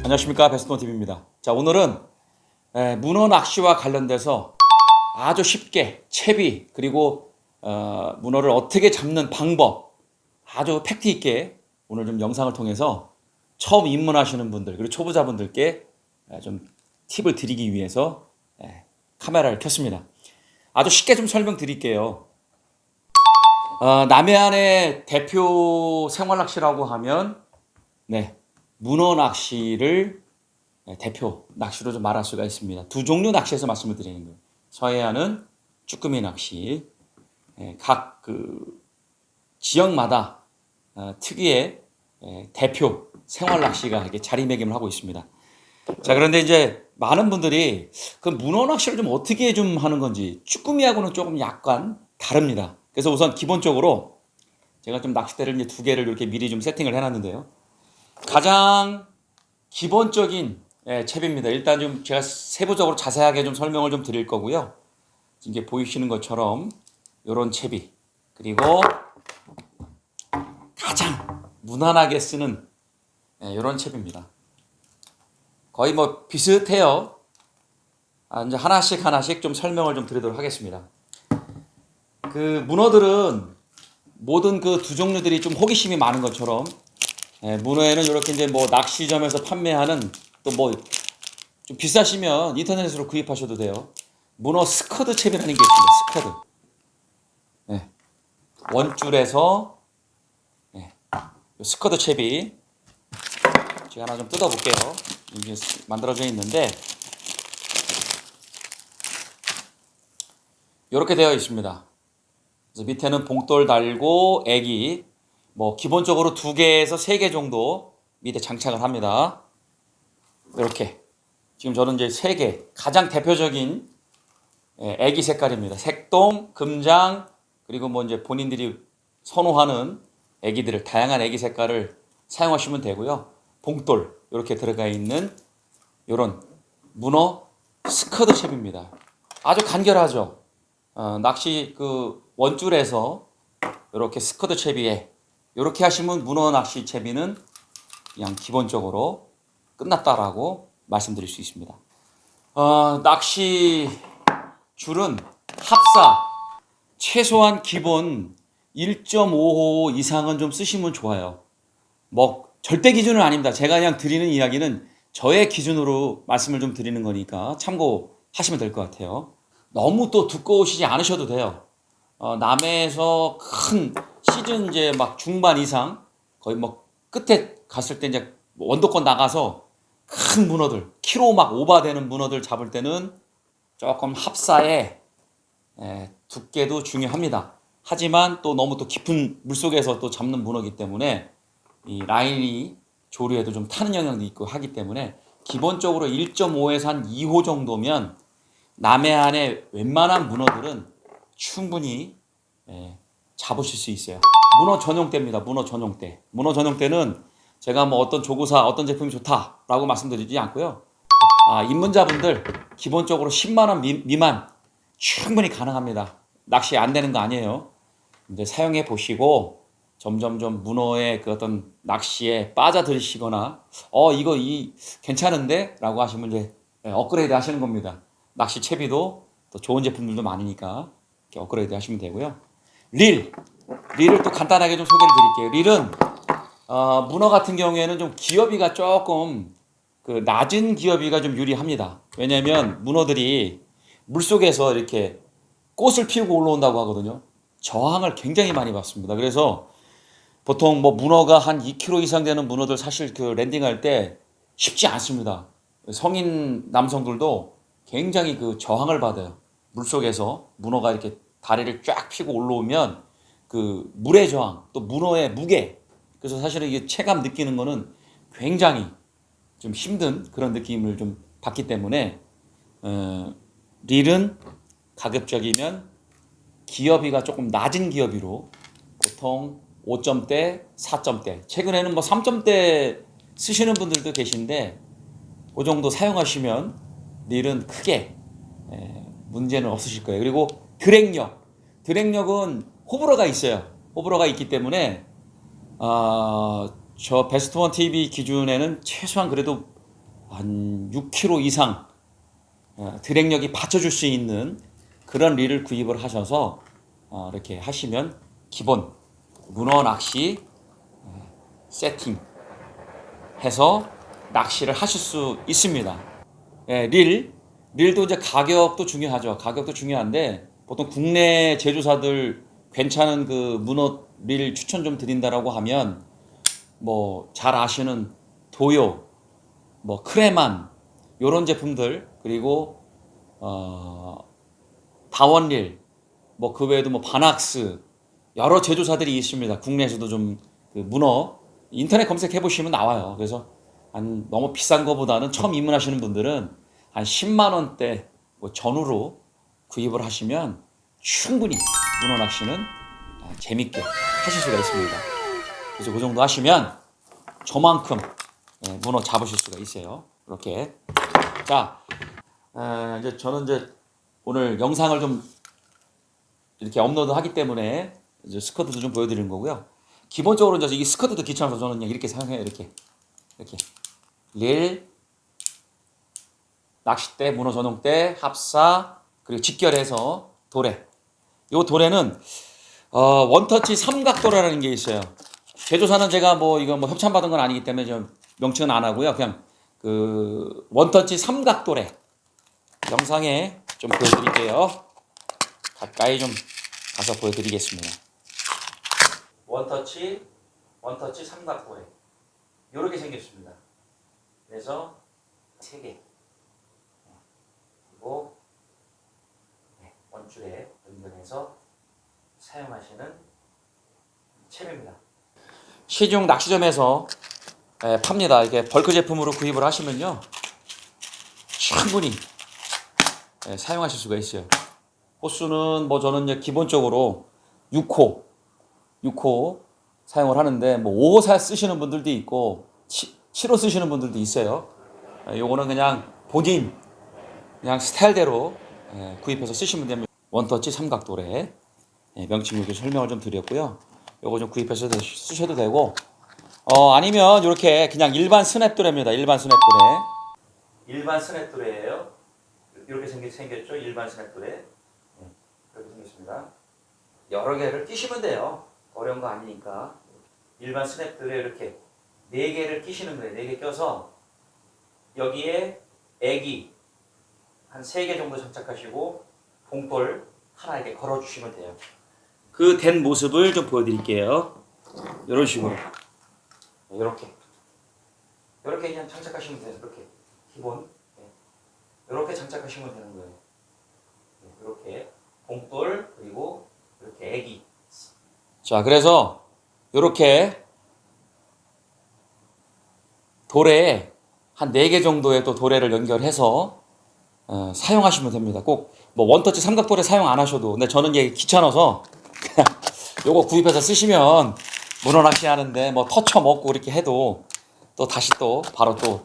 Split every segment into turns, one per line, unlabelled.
안녕하십니까, 베스트노TV입니다. 자, 오늘은 문어 낚시와 관련돼서 아주 쉽게 채비 그리고 문어를 어떻게 잡는 방법 아주 팩트 있게 오늘 좀 영상을 통해서 처음 입문하시는 분들 그리고 초보자분들께 좀 팁을 드리기 위해서 카메라를 켰습니다. 아주 쉽게 좀 설명드릴게요. 남해안의 대표 생활낚시라고 하면 문어 낚시를 대표 낚시로 좀 말할 수가 있습니다. 두 종류 낚시에서 말씀을 드리는 거예요. 서해안은 쭈꾸미 낚시, 각 그 지역마다 특유의 대표 생활 낚시가 이렇게 자리매김을 하고 있습니다. 자, 그런데 이제 많은 분들이 그 문어 낚시를 좀 어떻게 좀 하는 건지 쭈꾸미하고는 조금 약간 다릅니다. 그래서 우선 기본적으로 제가 좀 낚싯대를 이제 두 개를 이렇게 미리 좀 세팅을 해놨는데요. 가장 기본적인 채비입니다. 일단 좀 제가 세부적으로 자세하게 좀 설명을 좀 드릴 거고요. 이게 보이시는 것처럼 이런 채비, 그리고 가장 무난하게 쓰는 이런 채비입니다. 거의 뭐 비슷해요. 이제 하나씩 좀 설명을 좀 드리도록 하겠습니다. 그 문어들은 모든 그 두 종류들이 좀 호기심이 많은 것처럼 문어에는 이렇게 이제 뭐 낚시점에서 판매하는 또 뭐 좀 비싸시면 인터넷으로 구입하셔도 돼요. 문어 스커드 채비라는 게 있습니다. 스커드. 원줄에서 스커드 채비. 제가 하나 좀 뜯어볼게요. 이게 만들어져 있는데 이렇게 되어 있습니다. 그래서 밑에는 봉돌 달고 애기 뭐 기본적으로 2개에서 3개 정도 밑에 장착을 합니다. 이렇게 지금 저는 이제 3개 가장 대표적인 애기 색깔입니다. 색동, 금장, 그리고 뭐 이제 본인들이 선호하는 애기들을 다양한 애기 색깔을 사용하시면 되고요. 봉돌 이렇게 들어가 있는 이런 문어 스커드 cep입니다. 아주 간결하죠. 낚시 그 원줄에서 이렇게 스커드 채비에 이렇게 하시면 문어 낚시 채비는 그냥 기본적으로 끝났다라고 말씀드릴 수 있습니다. 낚시 줄은 합사 최소한 기본 1.5호 이상은 좀 쓰시면 좋아요. 뭐 절대 기준은 아닙니다. 제가 그냥 드리는 이야기는 저의 기준으로 말씀을 좀 드리는 거니까 참고하시면 될 것 같아요. 너무 또 두꺼우시지 않으셔도 돼요. 남해에서 큰 시즌 이제 막 중반 이상 거의 뭐 끝에 갔을 때 이제 원도권 나가서 큰 문어들 키로 막 오버되는 문어들 잡을 때는 조금 합사에 두께도 중요합니다. 하지만 또 너무 또 깊은 물속에서 또 잡는 문어이기 때문에 이 라인이 조류에도 좀 타는 영향도 있고 하기 때문에 기본적으로 1.5에서 한 2호 정도면 남해안의 웬만한 문어들은 충분히 잡으실 수 있어요. 문어 전용대입니다. 문어 전용대. 문어 전용대는 제가 뭐 어떤 조구사 어떤 제품이 좋다라고 말씀드리지 않고요. 입문자분들 기본적으로 10만 원 미만 충분히 가능합니다. 낚시 안 되는 거 아니에요. 이제 사용해 보시고 점점점 문어의 그 어떤 낚시에 빠져들으시거나 이거 괜찮은데? 라고 하시면 이제 업그레이드 하시는 겁니다. 낚시 채비도 또 좋은 제품들도 많으니까 이렇게 업그레이드 하시면 되고요. 릴을 또 간단하게 좀 소개를 드릴게요. 릴은 문어 같은 경우에는 좀 기어비가 조금 그 낮은 기어비가 좀 유리합니다. 왜냐하면 문어들이 물속에서 이렇게 꽃을 피우고 올라온다고 하거든요. 저항을 굉장히 많이 받습니다. 그래서 보통 뭐 문어가 한 2kg 이상 되는 문어들 사실 그 랜딩할 때 쉽지 않습니다. 성인 남성들도 굉장히 그 저항을 받아요. 물속에서 문어가 이렇게 다리를 쫙 펴고 올라오면 그 물의 저항, 또 문어의 무게. 그래서 사실은 이게 체감 느끼는 거는 굉장히 좀 힘든 그런 느낌을 좀 받기 때문에 릴은 가급적이면 기어비가 조금 낮은 기어비로 보통 5점대, 4점대, 최근에는 뭐 3점대 쓰시는 분들도 계신데 그 정도 사용하시면 릴은 크게 문제는 없으실 거예요. 그리고 드랙력은 호불호가 있어요. 호불호가 있기 때문에 저 베스트원 TV 기준에는 최소한 그래도 한 6kg 이상 드랙력이 받쳐줄 수 있는 그런 릴을 구입을 하셔서 이렇게 하시면 기본 문어 낚시 세팅해서 낚시를 하실 수 있습니다. 예, 릴도 이제 가격도 중요하죠. 가격도 중요한데 보통 국내 제조사들 괜찮은 그 문어 릴 추천 좀 드린다라고 하면 뭐 잘 아시는 도요, 뭐 크레만 요런 제품들, 그리고 다원릴, 뭐 그 외에도 뭐 바낙스 여러 제조사들이 있습니다. 국내에서도 좀 그 문어 인터넷 검색해 보시면 나와요. 그래서 한 너무 비싼 거보다는 처음 입문하시는 분들은 한 10만 원대 뭐 전후로 구입을 하시면 충분히 문어 낚시는 재밌게 하실 수가 있습니다. 그래서 그 정도 하시면 저만큼 문어 잡으실 수가 있어요. 이렇게. 자, 이제 저는 이제 오늘 영상을 좀 이렇게 업로드하기 때문에 이제 스커트도 좀 보여드리는 거고요. 기본적으로 이제 이 스커트도 귀찮아서 저는 그냥 이렇게 사용해요. 이렇게 릴, 낚싯대, 문어 전용대, 합사, 그리고 직결해서 도래. 이 도래는 원터치 삼각도라는 게 있어요. 제조사는 제가 뭐 이거 뭐 협찬받은 건 아니기 때문에 좀 명칭은 안 하고요. 그냥 그 원터치 삼각도래 영상에 좀 보여드릴게요. 가까이 좀 가서 보여드리겠습니다. 원터치 삼각도래 이렇게 생겼습니다. 그래서 3개 그리고 원줄에 연결해서 사용하시는 채비입니다. 시중 낚시점에서 팝니다. 이렇게 벌크 제품으로 구입을 하시면요 충분히 사용하실 수가 있어요. 호수는 뭐 저는 이제 기본적으로 6호 사용을 하는데 뭐 5호 쓰시는 분들도 있고 7호 쓰시는 분들도 있어요. 요거는 그냥 본인 그냥 스타일대로 구입해서 쓰시면 됩니다. 원터치 삼각도래 명칭 이렇게 설명을 좀 드렸고요. 요거 좀 구입해서 쓰셔도 되고 아니면 이렇게 그냥 일반 스냅도래입니다. 일반 스냅도래예요. 이렇게 생겼죠. 일반 스냅도래 이렇게 생겼습니다. 여러 개를 끼시면 돼요. 어려운 거 아니니까. 일반 스냅도래 이렇게 4개를 끼시는 거예요. 4개 껴서 여기에 애기 한 3개 정도 장착하시고 봉돌 하나 이렇게 걸어주시면 돼요. 그 된 모습을 좀 보여드릴게요. 이런 식으로 이렇게 그냥 장착하시면 돼요. 이렇게 기본 이렇게 장착하시면 되는 거예요. 이렇게 봉돌 그리고 이렇게 애기. 자, 그래서 이렇게 도래에 한 4개 정도의 또 도래를 연결해서 사용하시면 됩니다. 꼭 뭐 원터치 삼각도래 사용 안 하셔도. 근데 저는 이게 귀찮아서 그냥 요거 구입해서 쓰시면 문어 낚시 하는데 뭐 터쳐 먹고 이렇게 해도 또 다시 또 바로 또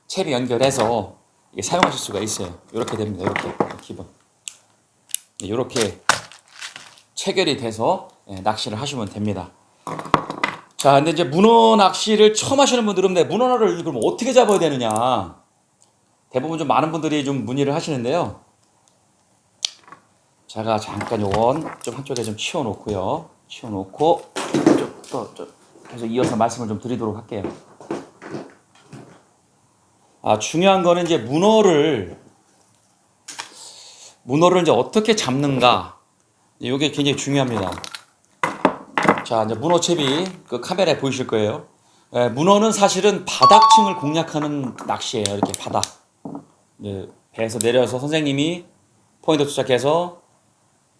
채비 연결해서 이게 사용하실 수가 있어요. 이렇게 됩니다. 이렇게 기본 이렇게 체결이 돼서 낚시를 하시면 됩니다. 자, 근데 이제 문어 낚시를 처음 하시는 분들은 문어를 그럼 어떻게 잡아야 되느냐, 대부분 좀 많은 분들이 좀 문의를 하시는데요. 제가 잠깐 요건 좀 한쪽에 좀 치워놓고 좀 계속 이어서 말씀을 좀 드리도록 할게요. 중요한 거는 이제 문어를 이제 어떻게 잡는가, 이게 굉장히 중요합니다. 자, 이제 문어채비 그 카메라에 보이실 거예요. 문어는 사실은 바닥층을 공략하는 낚시예요. 이렇게 바닥. 배에서 내려서 선생님이 포인트 도착해서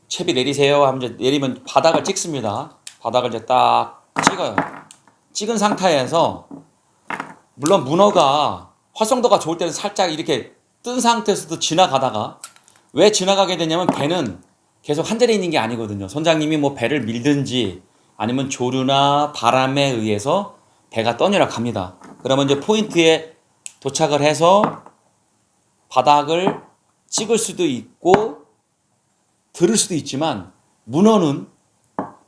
채비 내리세요 하면 이제 내리면 바닥을 찍습니다. 바닥을 이제 딱 찍어요. 찍은 상태에서 물론 문어가 활성도가 좋을 때는 살짝 이렇게 뜬 상태에서도 지나가다가, 왜 지나가게 되냐면 배는 계속 한 자리에 있는 게 아니거든요. 선장님이 뭐 배를 밀든지 아니면 조류나 바람에 의해서 배가 떠내려 갑니다. 그러면 이제 포인트에 도착을 해서 바닥을 찍을 수도 있고 들을 수도 있지만, 문어는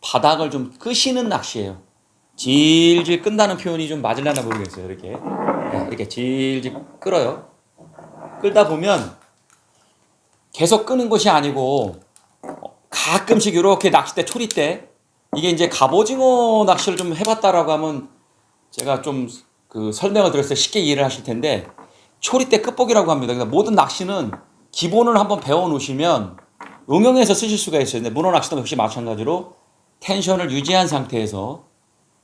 바닥을 좀 끄시는 낚시예요. 질질 끈다는 표현이 좀 맞으려나 모르겠어요. 이렇게. 네, 이렇게 질질 끌어요. 끌다 보면 계속 끄는 것이 아니고 가끔씩 이렇게 낚싯대, 초리대, 이게 이제 갑오징어 낚시를 좀 해봤다라고 하면 제가 좀 그 설명을 드렸을 때 쉽게 이해를 하실 텐데, 초리대 끝보기라고 합니다. 그러니까 모든 낚시는 기본을 한번 배워 놓으시면 응용해서 쓰실 수가 있어요. 근데 문어 낚시도 역시 마찬가지로 텐션을 유지한 상태에서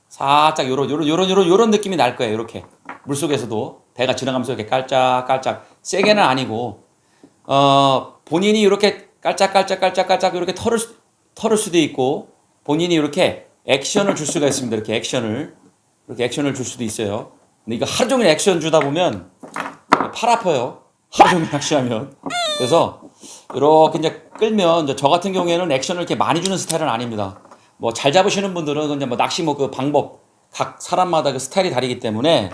살짝 요런 느낌이 날 거예요. 이렇게 물속에서도 배가 지나가면서 이렇게 깔짝깔짝, 세게는 아니고 본인이 이렇게 깔짝깔짝 이렇게 털을 수도 있고, 본인이 이렇게 액션을 줄 수가 있습니다. 이렇게 액션을 줄 수도 있어요. 근데 이거 하루 종일 액션 주다 보면 팔 아파요. 하루 종일 낚시하면. 그래서 이렇게 이제 끌면, 이제 저 같은 경우에는 액션을 이렇게 많이 주는 스타일은 아닙니다. 뭐 잘 잡으시는 분들은 이제 뭐 낚시 뭐 그 방법, 각 사람마다 그 스타일이 다르기 때문에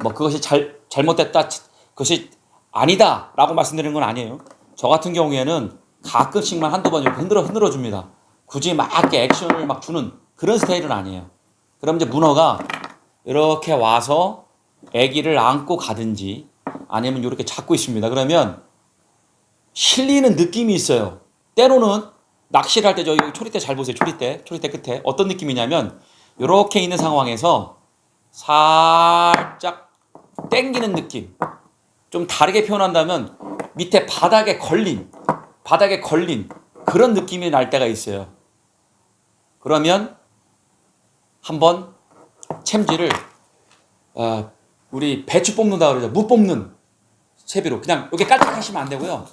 뭐 그것이 잘못됐다, 그것이 아니다라고 말씀드리는 건 아니에요. 저 같은 경우에는 가끔씩만 한두 번 이렇게 흔들어 줍니다. 굳이 막 이렇게 액션을 막 주는 그런 스타일은 아니에요. 그럼 이제 문어가 이렇게 와서 애기를 안고 가든지 아니면 이렇게 잡고 있습니다. 그러면 실리는 느낌이 있어요. 때로는 낚시를 할 때, 저 초리대 잘 보세요. 초리대 끝에 어떤 느낌이냐면 이렇게 있는 상황에서 살짝 당기는 느낌. 좀 다르게 표현한다면 밑에 바닥에 걸린 그런 느낌이 날 때가 있어요. 그러면 한번 챔질을 우리 배추 뽑는다 그러죠. 무 뽑는 채비로 그냥 이렇게 깔짝 하시면 안 되고요.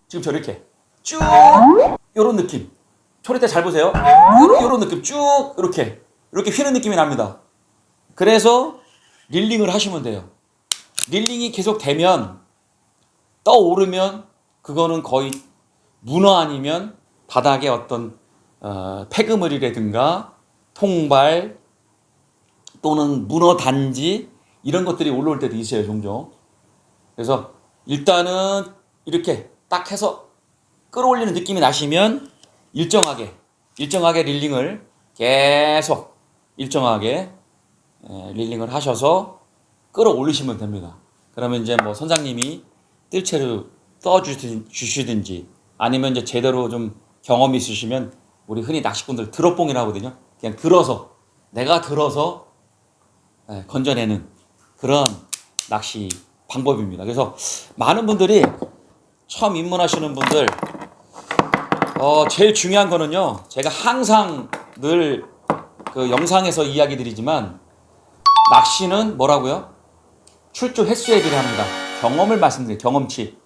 지금 저렇게 쭉 요런 느낌. 초리대 잘 보세요. 요런 느낌 쭉 이렇게 휘는 느낌이 납니다. 그래서 릴링을 하시면 돼요. 릴링이 계속 되면, 떠오르면 그거는 거의 문어 아니면 바닥에 어떤 폐그물이라든가 통발 또는 문어 단지, 이런 것들이 올라올 때도 있어요, 종종. 그래서 일단은 이렇게 딱 해서 끌어올리는 느낌이 나시면 일정하게 릴링을 계속 일정하게 릴링을 하셔서 끌어올리시면 됩니다. 그러면 이제 뭐 선장님이 뜰채로 떠주시든지 아니면 이제 제대로 좀 경험이 있으시면, 우리 흔히 낚시꾼들 드롭봉이라고 하거든요. 그냥 내가 들어서 건져내는 그런 낚시 방법입니다. 그래서 많은 분들이 처음 입문하시는 분들, 제일 중요한 거는요, 제가 항상 늘 그 영상에서 이야기 드리지만, 낚시는 뭐라고요? 출조 횟수에 비례합니다. 경험을 말씀드려요. 경험치.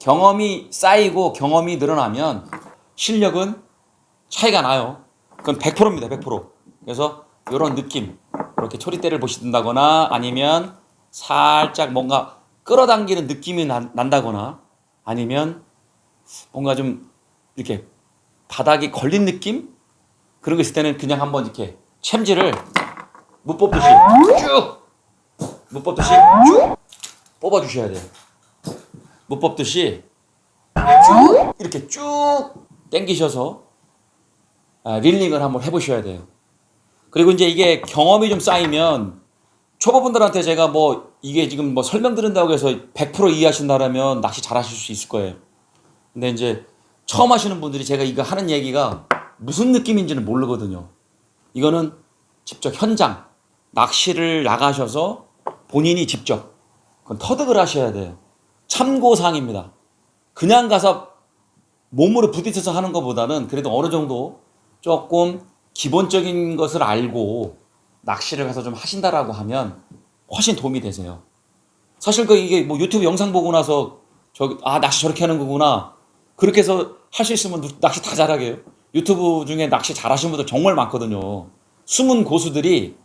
경험이 쌓이고 경험이 늘어나면 실력은 차이가 나요. 그건 100%입니다. 100%. 그래서 이런 느낌, 이렇게 초리대를 보시든다거나 아니면 살짝 뭔가 끌어당기는 느낌이 난다거나 아니면 뭔가 좀 이렇게 바닥이 걸린 느낌? 그런 거 있을 때는 그냥 한번 이렇게 챔질을 무 뽑듯이 쭉 뽑아주셔야 돼요. 무 뽑듯이 쭉 이렇게 쭉 당기셔서 릴링을 한번 해보셔야 돼요. 그리고 이제 이게 경험이 좀 쌓이면, 초보분들한테 제가 뭐 이게 지금 뭐 설명드린다고 해서 100% 이해하신다라면 낚시 잘하실 수 있을 거예요. 근데 이제 처음 하시는 분들이 제가 이거 하는 얘기가 무슨 느낌인지는 모르거든요. 이거는 직접 현장 낚시를 나가셔서 본인이 직접 그건 터득을 하셔야 돼요. 참고사항입니다. 그냥 가서 몸으로 부딪혀서 하는 것보다는 그래도 어느 정도 조금 기본적인 것을 알고 낚시를 가서 좀 하신다라고 하면 훨씬 도움이 되세요. 사실 이게 뭐 유튜브 영상 보고 나서 낚시 저렇게 하는 거구나, 그렇게 해서 할 수 있으면 낚시 다 잘하게요. 유튜브 중에 낚시 잘하시는 분들 정말 많거든요. 숨은 고수들이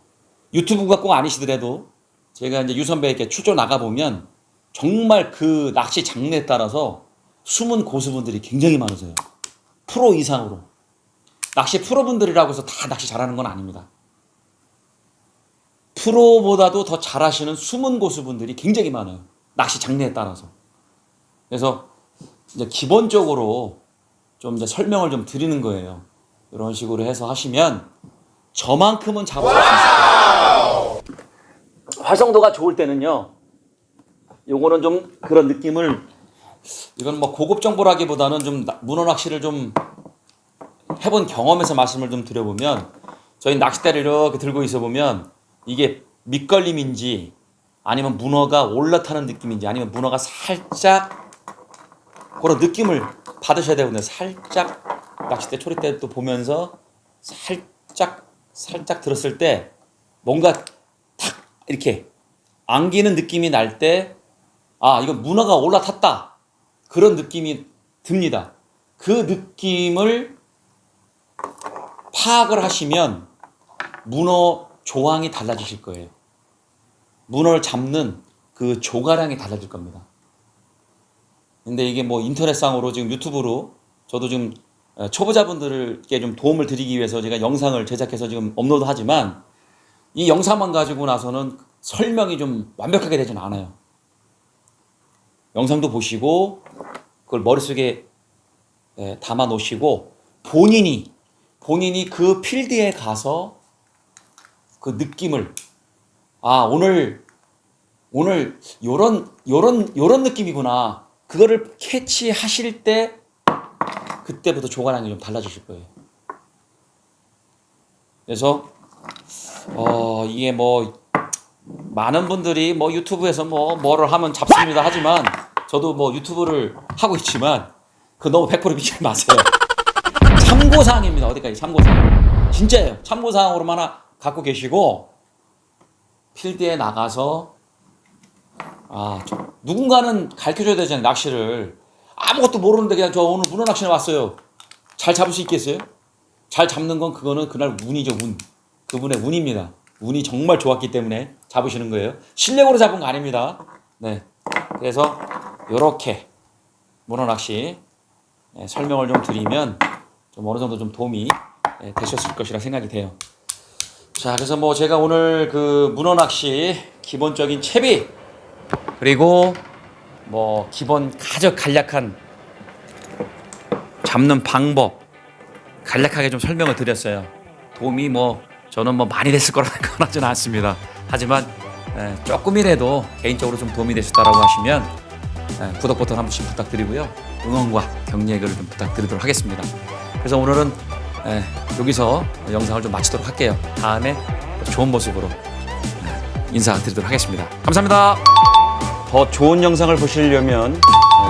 유튜브가 꼭 아니시더라도 제가 이제 유선배 이렇게 출조 나가보면 정말 그 낚시 장르에 따라서 숨은 고수분들이 굉장히 많으세요. 프로 이상으로. 낚시 프로분들이라고 해서 다 낚시 잘하는 건 아닙니다. 프로보다도 더 잘하시는 숨은 고수분들이 굉장히 많아요. 낚시 장르에 따라서. 그래서 이제 기본적으로 좀 이제 설명을 좀 드리는 거예요. 이런 식으로 해서 하시면 저만큼은 잡아줄 수 있어요. 활성도가 좋을 때는요. 요거는 좀 그런 느낌을, 이건 뭐 고급 정보라기보다는 좀 문어 낚시를 좀 해본 경험에서 말씀을 좀 드려보면, 저희 낚싯대를 이렇게 들고 있어 보면 이게 밑걸림인지 아니면 문어가 올라타는 느낌인지 아니면 문어가 살짝 그런 느낌을 받으셔야 되거든요. 살짝 낚싯대 초리대 또 보면서 살짝 들었을 때 뭔가 탁 이렇게 안기는 느낌이 날 때, 아, 이거 문어가 올라탔다, 그런 느낌이 듭니다. 그 느낌을 파악을 하시면 문어 조항이 달라지실 거예요. 문어를 잡는 그 조가량이 달라질 겁니다. 근데 이게 뭐 인터넷상으로 지금 유튜브로 저도 지금 초보자분들께 좀 도움을 드리기 위해서 제가 영상을 제작해서 지금 업로드 하지만, 이 영상만 가지고 나서는 설명이 좀 완벽하게 되진 않아요. 영상도 보시고 그걸 머릿속에 담아 놓으시고 본인이 그 필드에 가서 그 느낌을, 아, 오늘 요런 느낌이구나, 그거를 캐치하실 때 그때부터 조가량이 좀 달라지실 거예요. 그래서 이게 뭐 많은 분들이 뭐 유튜브에서 뭐를 하면 잡습니다 하지만, 저도 뭐 유튜브를 하고 있지만 그거 너무 100% 믿지 마세요. 참고사항입니다. 어디까지 참고사항. 진짜예요. 참고사항으로만 하나 갖고 계시고 필드에 나가서 누군가는 가르쳐줘야 되잖아요. 낚시를 아무것도 모르는데 그냥 저 오늘 문어 낚시에 왔어요. 잘 잡을 수 있겠어요? 잘 잡는 건 그거는 그날 운이죠. 운. 그분의 운입니다. 운이 정말 좋았기 때문에 잡으시는 거예요. 실력으로 잡은 거 아닙니다. 네. 그래서 요렇게 문어 낚시 설명을 좀 드리면 좀 어느 정도 좀 도움이 되셨을 것이라 생각이 돼요. 자, 그래서 뭐 제가 오늘 그 문어 낚시 기본적인 채비, 그리고 뭐 기본 간략한 잡는 방법 간략하게 좀 설명을 드렸어요. 도움이 저는 많이 됐을 거라는 건 하지는 않습니다. 하지만 조금이라도 개인적으로 좀 도움이 되셨다라고 하시면 구독 버튼 한 번씩 부탁드리고요. 응원과 격려의 글을 좀 부탁드리도록 하겠습니다. 그래서 오늘은 여기서 영상을 좀 마치도록 할게요. 다음에 좋은 모습으로 인사드리도록 하겠습니다. 감사합니다. 더 좋은 영상을 보시려면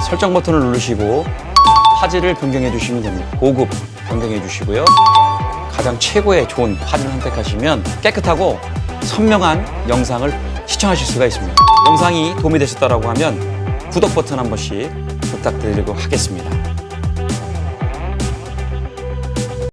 설정 버튼을 누르시고 화질을 변경해 주시면 됩니다. 고급 변경해 주시고요. 가장 최고의 좋은 화질 선택하시면 깨끗하고 선명한 영상을 시청하실 수가 있습니다. 영상이 도움이 되셨다고 하면 구독 버튼 한 번씩 부탁드리고 하겠습니다.